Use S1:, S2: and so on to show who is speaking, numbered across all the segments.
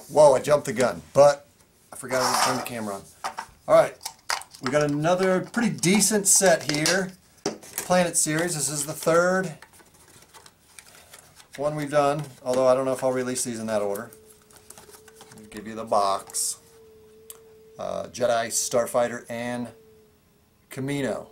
S1: Whoa, I jumped the gun, but I forgot to turn the camera on. Alright, we got another pretty decent set here. Planet series. This is the third one we've done, although I don't know if I'll release these in that order. I'll give you the box. Jedi Starfigher and Kamino.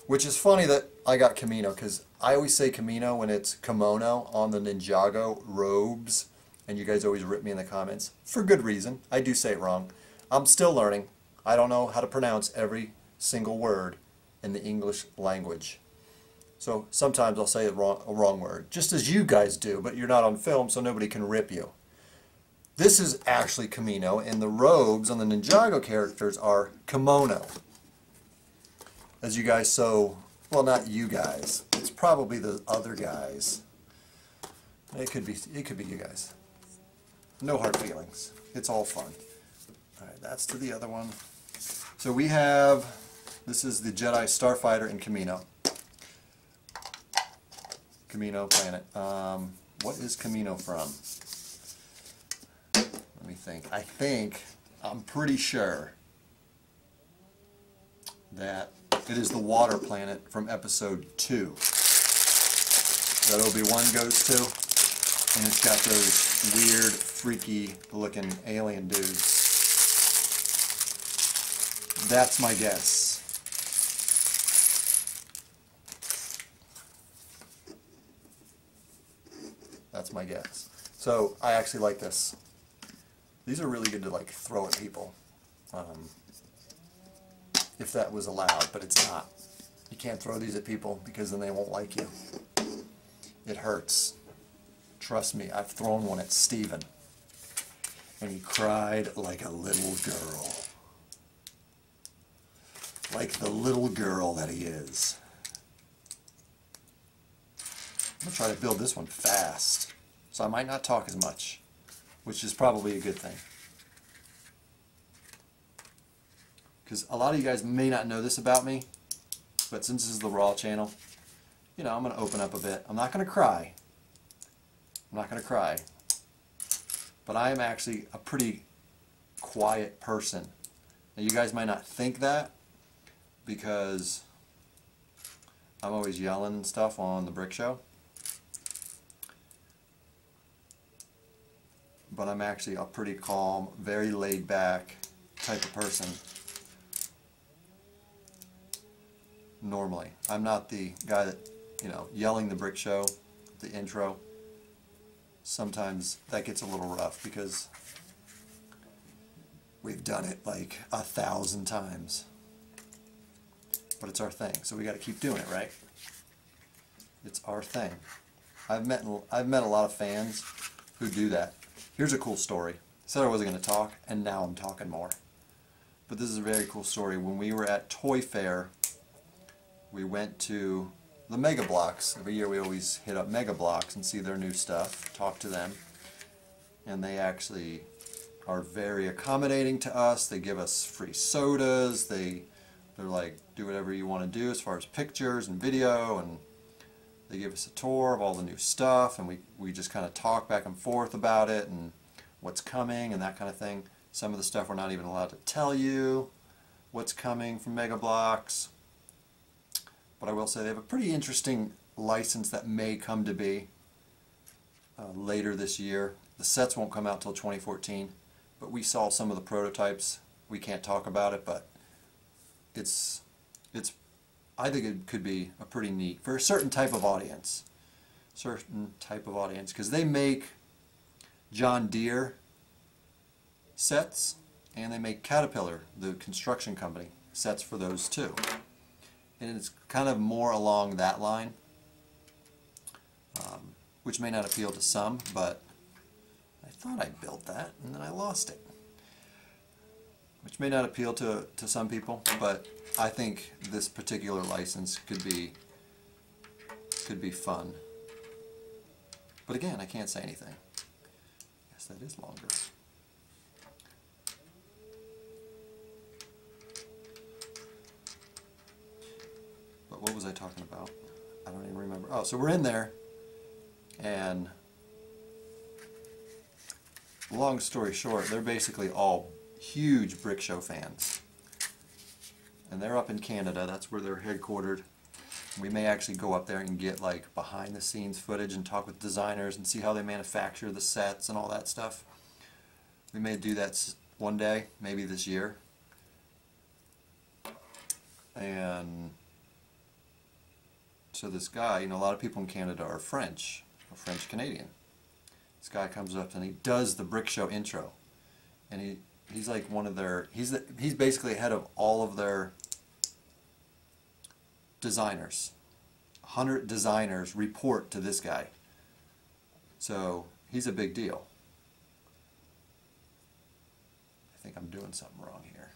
S1: Which is funny that I got Kamino, because I always say Kamino when it's kimono on the Ninjago robes, and you guys always rip me in the comments, for good reason. I do say it wrong. I'm still learning. I don't know how to pronounce every single word in the English language. So sometimes I'll say a wrong word, just as you guys do, but you're not on film, so nobody can rip you. This is actually Kamino, and the robes on the Ninjago characters are kimono. As you guys well, not you guys. It's probably the other guys. It could be you guys. No hard feelings. It's all fun. All right, that's to the other one. So we have, this is the Jedi Starfighter and Kamino. Kamino planet. What is Kamino from? Let me think. I'm pretty sure that it is the water planet from episode 2 that Obi-Wan goes to, and it's got those weird, freaky looking alien dudes. That's my guess. That's my guess. So I actually like this. These are really good to like throw at people, if that was allowed, but it's not. You can't throw these at people because then they won't like you. It hurts. Trust me, I've thrown one at Steven, and he cried like a little girl. Like the little girl that he is. I'm going to try to build this one fast, so I might not talk as much, which is probably a good thing. Because a lot of you guys may not know this about me, but since this is the Raw channel, you know, I'm going to open up a bit. I'm not going to cry. I'm not going to cry. But I am actually a pretty quiet person. Now you guys might not think that, because I'm always yelling and stuff on the Brick Show. But I'm actually a pretty calm, very laid back type of person. Normally. I'm not the guy that, you know, yelling the Brick Show, the intro. Sometimes that gets a little rough because we've done it like 1,000 times. But it's our thing, so we got to keep doing it, right? It's our thing. I've met a lot of fans who do that. Here's a cool story. I said I wasn't going to talk, and now I'm talking more. But this is a very cool story. When we were at Toy Fair, we went to the Mega Bloks. Every year we always hit up Mega Bloks and see their new stuff, talk to them. And they actually are very accommodating to us. They give us free sodas. They're like, do whatever you want to do as far as pictures and video, and they give us a tour of all the new stuff, and we just kind of talk back and forth about it and what's coming and that kind of thing. Some of the stuff we're not even allowed to tell you what's coming from Mega Bloks. But I will say they have a pretty interesting license that may come to be later this year. The sets won't come out till 2014, but we saw some of the prototypes. We can't talk about it, but I think it could be a pretty neat, for a certain type of audience. Because they make John Deere sets, and they make Caterpillar, the construction company, sets for those too. And it's kind of more along that line, which may not appeal to some, but I thought I built that and then I lost it. Which may not appeal to some people, but I think this particular license could be fun. But again, I can't say anything. Yes, that is longer. But what was I talking about? I don't even remember. Oh, so we're in there, and long story short, they're basically all huge Brick Show fans. And they're up in Canada, that's where they're headquartered. We may actually go up there and get like behind the scenes footage and talk with designers and see how they manufacture the sets and all that stuff. We may do that one day, maybe this year. And so this guy, you know, a lot of people in Canada are French, or French Canadian. This guy comes up and he does the Brick Show intro, and he's like one of their, he's basically head of all of their designers. 100 designers report to this guy, so he's a big deal. I think I'm doing something wrong here.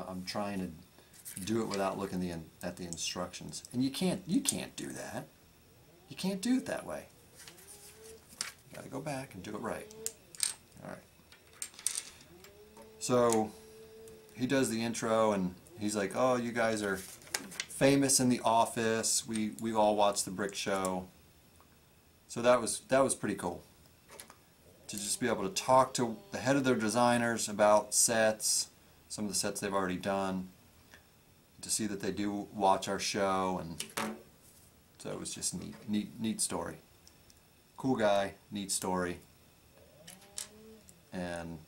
S1: I'm trying to do it without looking at the instructions, and you can't do that. You can't do it that way. You got to go back and do it right. All right. So he does the intro, and he's like, "Oh, you guys are famous in the office. We all watched the Brick Show." So that was pretty cool to just be able to talk to the head of their designers about sets, some of the sets they've already done, to see that they do watch our show, and so it was just neat story. Cool guy, neat story, and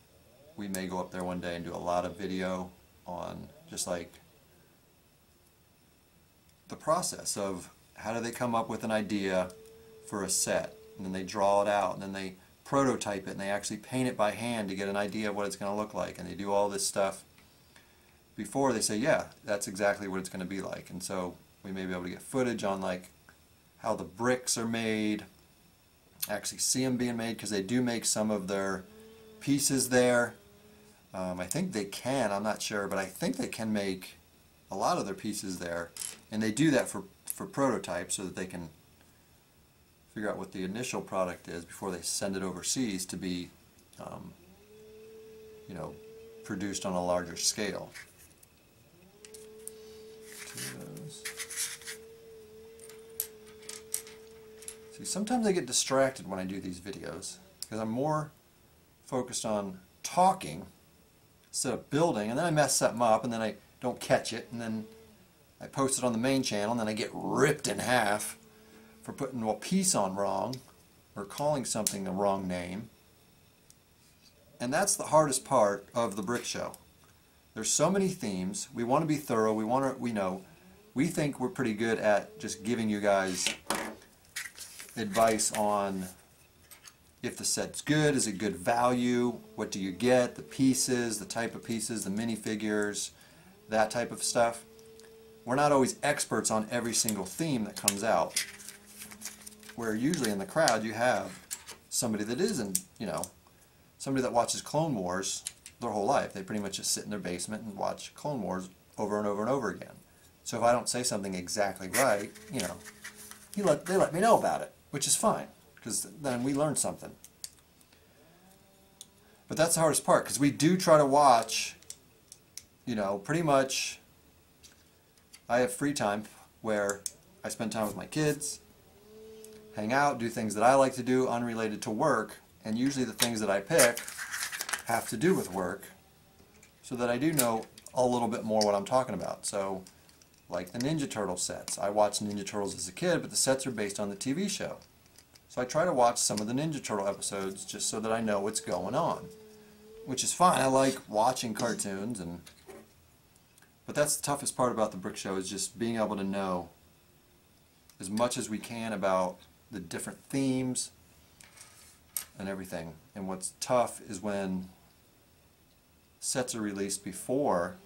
S1: we may go up there one day and do a lot of video on just like the process of how do they come up with an idea for a set, and then they draw it out, and then they prototype it, and they actually paint it by hand to get an idea of what it's going to look like, and they do all this stuff before they say, yeah, that's exactly what it's going to be like. And so we may be able to get footage on like how the bricks are made, actually see them being made, because they do make some of their pieces there. I think they can, I'm not sure, but I think they can make a lot of their pieces there, and they do that for prototypes so that they can figure out what the initial product is before they send it overseas to be you know, produced on a larger scale. See, sometimes I get distracted when I do these videos because I'm more focused on talking instead of building, and then I mess something up, and then I don't catch it, and then I post it on the main channel, and then I get ripped in half for putting a piece on wrong or calling something the wrong name. And that's the hardest part of the Brick Show. There's so many themes. We want to be thorough. We think we're pretty good at just giving you guys advice on if the set's good, is it good value, what do you get, the pieces, the type of pieces, the minifigures, that type of stuff. We're not always experts on every single theme that comes out, where usually in the crowd you have somebody that isn't, you know, somebody that watches Clone Wars their whole life. They pretty much just sit in their basement and watch Clone Wars over and over and over again. So if I don't say something exactly right, you know, they let me know about it, which is fine, because then we learn something. But that's the hardest part, because we do try to watch, you know, pretty much. I have free time where I spend time with my kids, hang out, do things that I like to do unrelated to work, and usually the things that I pick have to do with work, so that I do know a little bit more what I'm talking about. So, like the Ninja Turtle sets. I watched Ninja Turtles as a kid, but the sets are based on the TV show. So I try to watch some of the Ninja Turtle episodes just so that I know what's going on, which is fine. I like watching cartoons, but that's the toughest part about the Brick Show, is just being able to know as much as we can about the different themes and everything. And what's tough is when sets are released before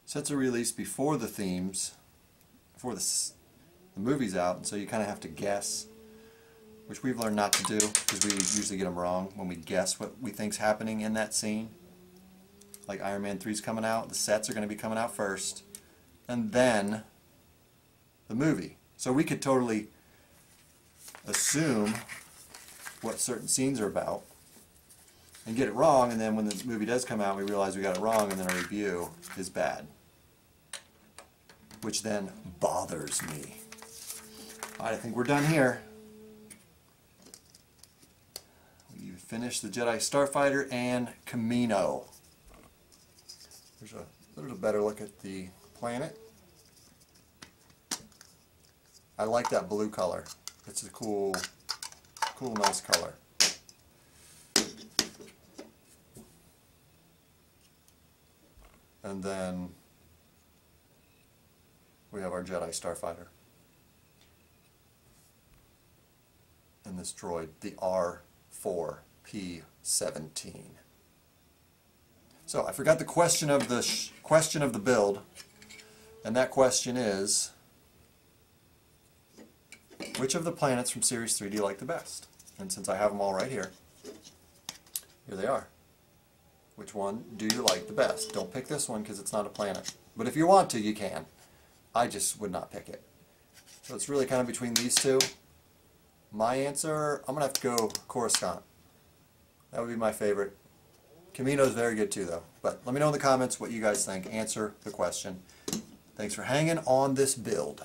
S1: the themes, before the movie's out, and so you kind of have to guess, which we've learned not to do, because we usually get them wrong when we guess what we think's happening in that scene. Like Iron Man 3's coming out, the sets are going to be coming out first, and then the movie. So we could totally assume what certain scenes are about and get it wrong, and then when the movie does come out we realize we got it wrong, and then our review is bad, which then bothers me. I think we're done here. We finished the Jedi Starfighter and Kamino. There's a better look at the planet. I like that blue color. It's a cool, nice color. And then we have our Jedi Starfighter. And this droid, the R4P17. So I forgot the question of the build, and that question is, which of the planets from Series 3 do you like the best? And since I have them all right here, here they are. Which one do you like the best? Don't pick this one because it's not a planet. But if you want to, you can. I just would not pick it. So it's really kind of between these two. My answer, I'm going to have to go Coruscant. That would be my favorite. Kamino is very good too, though. But let me know in the comments what you guys think. Answer the question. Thanks for hanging on this build.